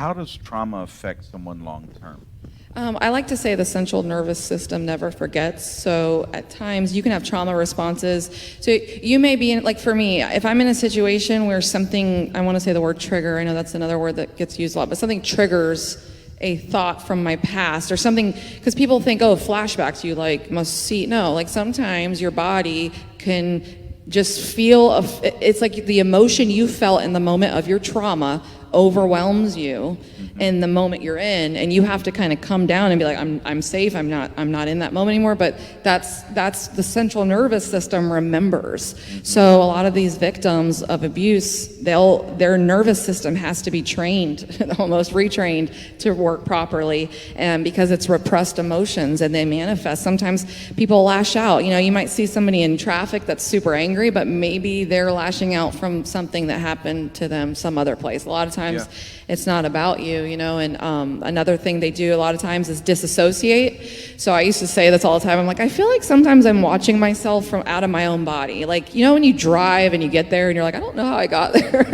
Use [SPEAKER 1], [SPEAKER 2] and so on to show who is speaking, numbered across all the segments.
[SPEAKER 1] how does trauma affect someone long term?
[SPEAKER 2] I like to say the central nervous system never forgets. So at times you can have trauma responses. So you may be in, like for me, if I'm in a situation where something, I want to say the word trigger, I know that's another word that gets used a lot, but something triggers a thought from my past or something, because people think, oh, flashbacks, you like must see. No, like sometimes your body can just feel, it's like the emotion you felt in the moment of your trauma overwhelms you in the moment you're in, and you have to kind of come down and be like, I'm safe, I'm not in that moment anymore. But that's the central nervous system remembers. So a lot of these victims of abuse, their nervous system has to be trained, almost retrained, to work properly, and because it's repressed emotions and they manifest. Sometimes people lash out. You know, you might see somebody in traffic that's super angry, but maybe they're lashing out from something that happened to them some other place. A lot of times it's not about you, you know. And another thing they do a lot of times is disassociate. So I used to say this all the time. I'm like, I feel like sometimes I'm watching myself from out of my own body. Like, you know, when you drive and you get there and you're like, I don't know how I got there.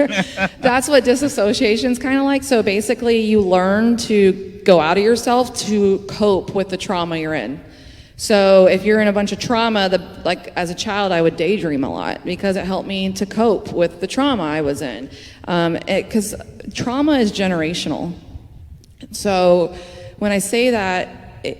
[SPEAKER 2] That's what disassociation's kind of like. So basically you learn to go out of yourself to cope with the trauma you're in. So if you're in a bunch of trauma, like as a child, I would daydream a lot because it helped me to cope with the trauma I was in. Because trauma is generational. So when I say that,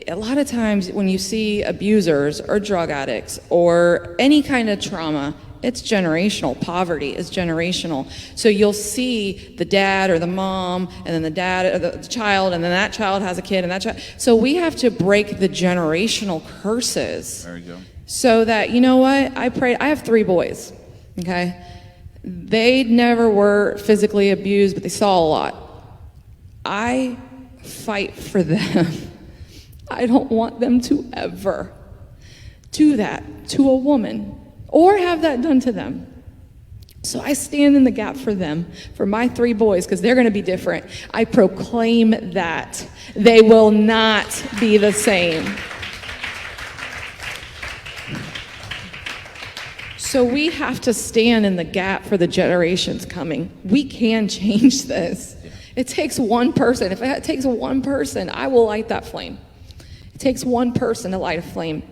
[SPEAKER 2] a lot of times when you see abusers or drug addicts or any kind of trauma, it's generational. Poverty is generational. So you'll see the dad or the mom, and then the dad or the child, and then that child has a kid, and that child. So we have to break the generational curses.
[SPEAKER 1] There you go.
[SPEAKER 2] So that, you know what? I have 3 boys, okay? They never were physically abused, but they saw a lot. I fight for them. I don't want them to ever do that to a woman or have that done to them. So I stand in the gap for them, for my 3 boys, because they're going to be different. I proclaim that they will not be the same. So we have to stand in the gap for the generations coming. We can change this. It takes one person. If it takes one person, I will light that flame. It takes one person to light a flame.